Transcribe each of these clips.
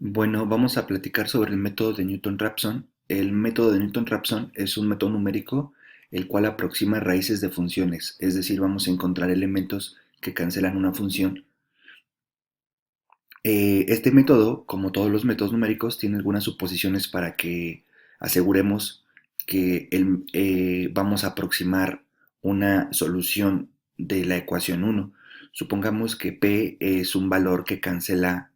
Bueno, vamos a platicar sobre el método de Newton-Raphson. El método de Newton-Raphson es un método numérico el cual aproxima raíces de funciones, es decir, vamos a encontrar elementos que cancelan una función. Este método, como todos los métodos numéricos, tiene algunas suposiciones para que aseguremos que vamos a aproximar una solución de la ecuación 1. Supongamos que P es un valor que cancela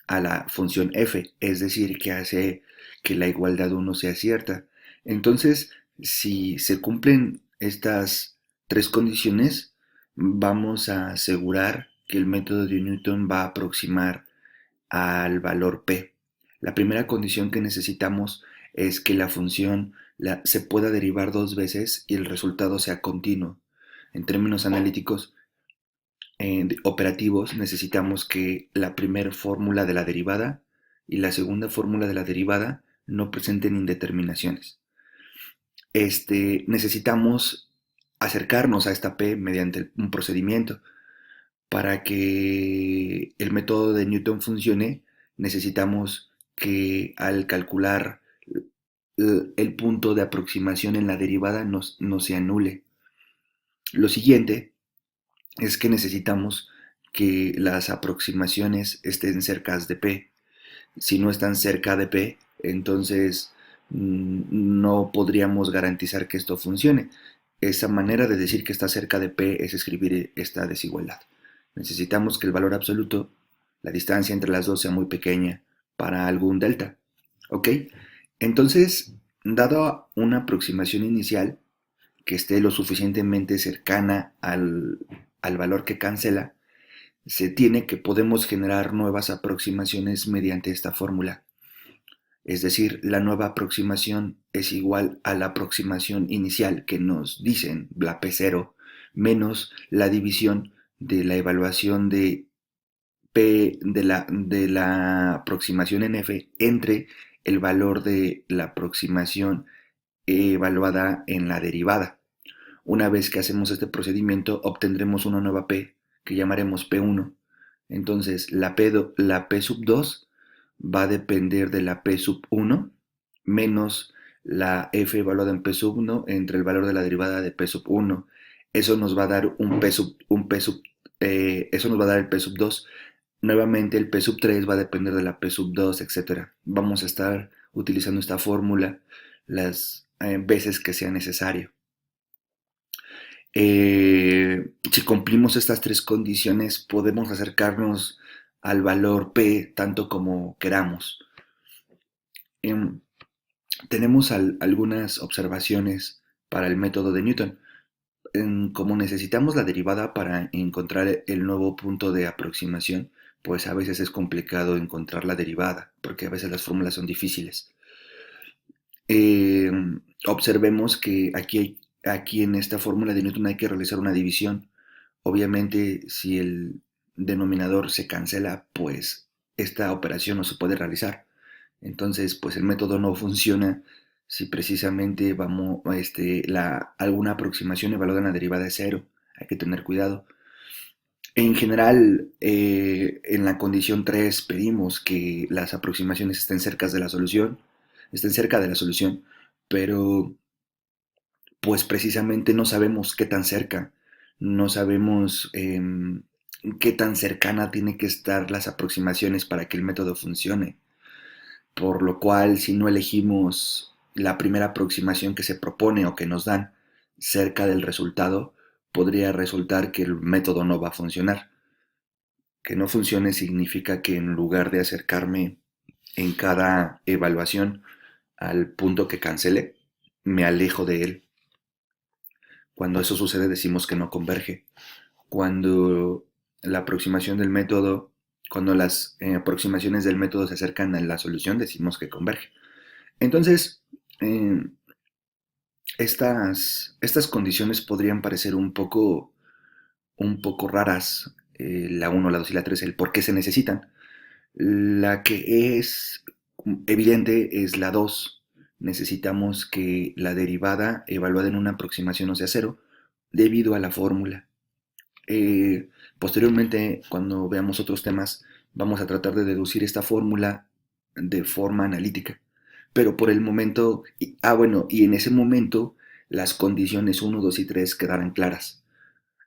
a la función f, es decir, que hace que la igualdad uno sea cierta. Entonces, si se cumplen estas tres condiciones, vamos a asegurar que el método de Newton va a aproximar al valor p. La primera condición que necesitamos es que la función se pueda derivar dos veces y el resultado sea continuo. En términos analíticos, operativos, necesitamos que la primera fórmula de la derivada y la segunda fórmula de la derivada no presenten indeterminaciones. Necesitamos acercarnos a esta P mediante un procedimiento. Para que el método de Newton funcione, necesitamos que al calcular el punto de aproximación en la derivada no se anule. Lo siguiente es que necesitamos que las aproximaciones estén cerca de P. Si no están cerca de P, entonces no podríamos garantizar que esto funcione. Esa manera de decir que está cerca de P es escribir esta desigualdad. Necesitamos que el valor absoluto, la distancia entre las dos, sea muy pequeña para algún delta. ¿Ok? Entonces, dado una aproximación inicial, que esté lo suficientemente cercana al valor que cancela, se tiene que podemos generar nuevas aproximaciones mediante esta fórmula. Es decir, la nueva aproximación es igual a la aproximación inicial que nos dicen, la P0, menos la división de la evaluación de P de la aproximación en F entre el valor de la aproximación evaluada en la derivada. Una vez que hacemos este procedimiento, obtendremos una nueva P que llamaremos P1. Entonces, la P sub 2 va a depender de la P sub 1 menos la F evaluada en P sub 1 entre el valor de la derivada de P sub 1. Eso nos va a dar eso nos va a dar el P sub 2. Nuevamente el P sub 3 va a depender de la P sub 2, etcétera. Vamos a estar utilizando esta fórmula las veces que sea necesario. Si cumplimos estas tres condiciones, podemos acercarnos al valor P tanto como queramos. Em, Tenemos algunas observaciones para el método de Newton. Como necesitamos la derivada para encontrar el nuevo punto de aproximación, pues a veces es complicado encontrar la derivada, porque a veces las fórmulas son difíciles. Eh, Observemos que aquí en esta fórmula de Newton hay que realizar una división. Obviamente, si el denominador se cancela, pues esta operación no se puede realizar. Entonces, pues el método no funciona si precisamente alguna aproximación evaluada en la derivada es cero. Hay que tener cuidado. En general, en la condición 3 pedimos que las aproximaciones estén cerca de la solución, pero pues precisamente no sabemos qué tan cerca, no sabemos qué tan cercana tiene que estar las aproximaciones para que el método funcione. Por lo cual, si no elegimos la primera aproximación que se propone o que nos dan cerca del resultado, podría resultar que el método no va a funcionar. Que no funcione significa que en lugar de acercarme en cada evaluación al punto que cancele, me alejo de él. Cuando eso sucede decimos que no converge. Cuando la aproximación del método, cuando las aproximaciones del método se acercan a la solución, decimos que converge. Entonces, eh, estas condiciones podrían parecer un poco raras, la uno, la 2 y la 3, el por qué se necesitan. La que es evidente es la 2. Necesitamos que la derivada evaluada en una aproximación no sea cero debido a la fórmula. Posteriormente, cuando veamos otros temas, vamos a tratar de deducir esta fórmula de forma analítica. Pero por el momento, bueno, y en ese momento las condiciones uno 2 y 3 quedaran claras.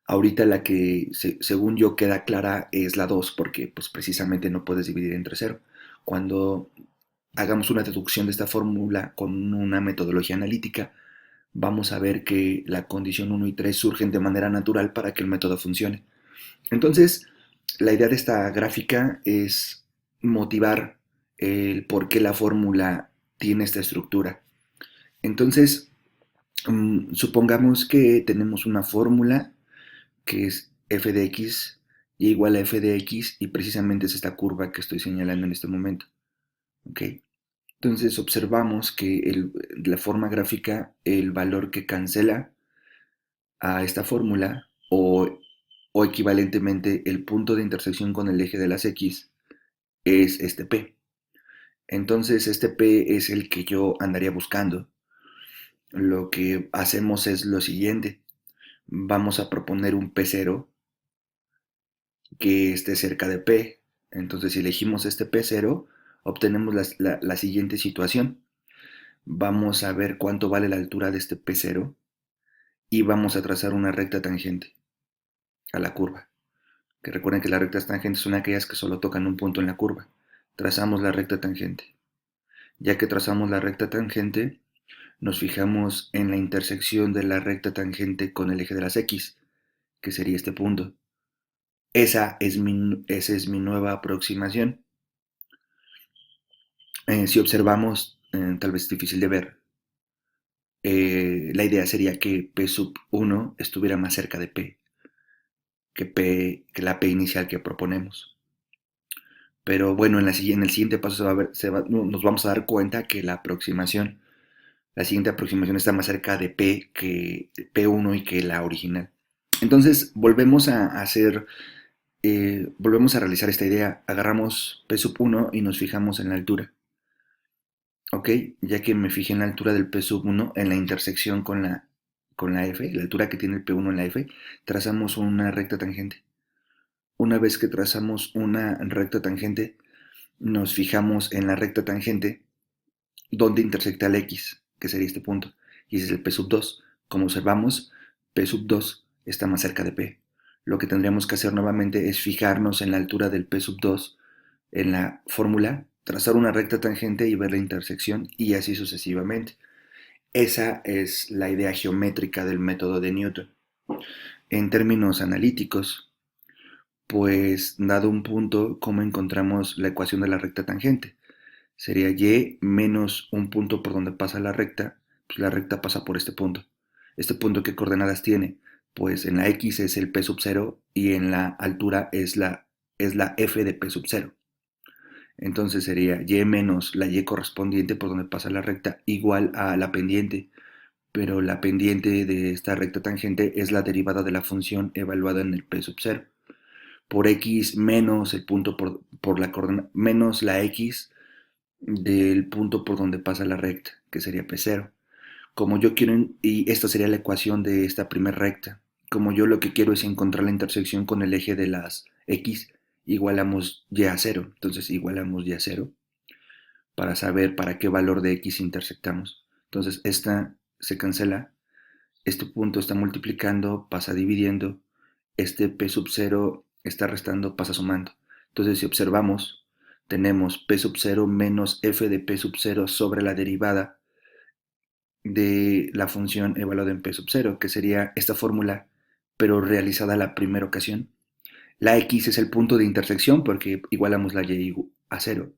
Ahorita la que según yo queda clara es la 2 porque pues precisamente no puedes dividir entre cero. Cuando hagamos una deducción de esta fórmula con una metodología analítica, vamos a ver que la condición uno y 3 surgen de manera natural para que el método funcione. Entonces, la idea de esta gráfica es motivar el por qué la fórmula tiene esta estructura. Entonces, supongamos que tenemos una fórmula que es f de x y igual a f de x y precisamente es esta curva que estoy señalando en este momento. ¿Ok? Entonces observamos que la forma gráfica, el valor que cancela a esta fórmula o equivalentemente el punto de intersección con el eje de las x es este P. Entonces este P es el que yo andaría buscando. Lo que hacemos es lo siguiente. Vamos a proponer un P0 que esté cerca de P. Entonces si elegimos este P0, obtenemos la siguiente situación. Vamos a ver cuánto vale la altura de este P0 y vamos a trazar una recta tangente a la curva. Que recuerden que las rectas tangentes son aquellas que solo tocan un punto en la curva. Trazamos la recta tangente. Ya que trazamos la recta tangente, nos fijamos en la intersección de la recta tangente con el eje de las X, que sería este punto. Esa es mi nueva aproximación. Si observamos, tal vez es difícil de ver, la idea sería que P sub 1 estuviera más cerca de P que la P inicial que proponemos. Pero bueno, en el siguiente paso nos vamos a dar cuenta que la siguiente aproximación está más cerca de P que P1 y que la original. Entonces volvemos a realizar esta idea. Agarramos P sub 1 y nos fijamos en la altura. Ok, ya que me fijé en la altura del P sub 1 en la intersección con la F, la altura que tiene el P1 en la F, trazamos una recta tangente. Una vez que trazamos una recta tangente, nos fijamos en la recta tangente donde intersecta el X, que sería este punto, y ese es el P sub 2. Como observamos, P sub 2 está más cerca de P. Lo que tendríamos que hacer nuevamente es fijarnos en la altura del P sub 2 en la fórmula, trazar una recta tangente y ver la intersección y así sucesivamente. Esa es la idea geométrica del método de Newton. En términos analíticos, pues dado un punto, ¿cómo encontramos la ecuación de la recta tangente? Sería y menos un punto por donde pasa la recta, pues la recta pasa por este punto. ¿Este punto qué coordenadas tiene? Pues en la x es el p sub 0 y en la altura es la f de p sub 0. Entonces sería y menos la y correspondiente por donde pasa la recta igual a la pendiente, pero la pendiente de esta recta tangente es la derivada de la función evaluada en el p sub 0 por x menos el punto por la coordenada menos la x del punto por donde pasa la recta, que sería P0. Como yo quiero, y esta sería la ecuación de esta primera recta. Como yo lo que quiero es encontrar la intersección con el eje de las X, igualamos Y a 0. Entonces igualamos Y a 0 para saber para qué valor de X intersectamos. Entonces esta se cancela, este punto está multiplicando, pasa dividiendo, este P sub 0 está restando, pasa sumando. Entonces si observamos, tenemos P sub 0 menos f de P sub 0 sobre la derivada de la función evaluada en P sub 0, que sería esta fórmula, pero realizada la primera ocasión. La X es el punto de intersección porque igualamos la Y a 0.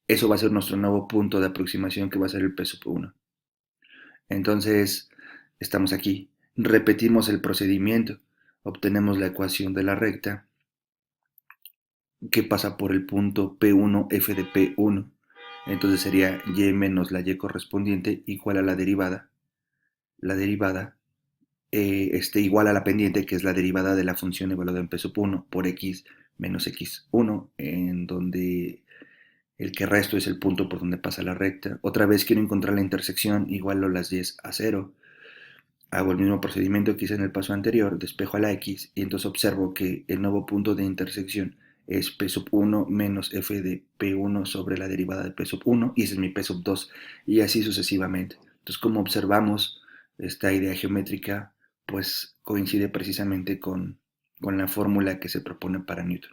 Eso va a ser nuestro nuevo punto de aproximación que va a ser el P sub 1. Entonces, estamos aquí. Repetimos el procedimiento. Obtenemos la ecuación de la recta que pasa por el punto P1F de P1. Entonces sería Y menos la Y correspondiente igual a la derivada. La derivada igual a la pendiente, que es la derivada de la función evaluada en P sub 1 por X menos X1, en donde el que resto es el punto por donde pasa la recta. Otra vez quiero encontrar la intersección, igualo las Y a 0. Hago el mismo procedimiento que hice en el paso anterior, despejo a la X y entonces observo que el nuevo punto de intersección es P sub 1 menos F de P1 sobre la derivada de P sub 1 y ese es mi P sub 2 y así sucesivamente. Entonces, como observamos, esta idea geométrica pues coincide precisamente con la fórmula que se propone para Newton.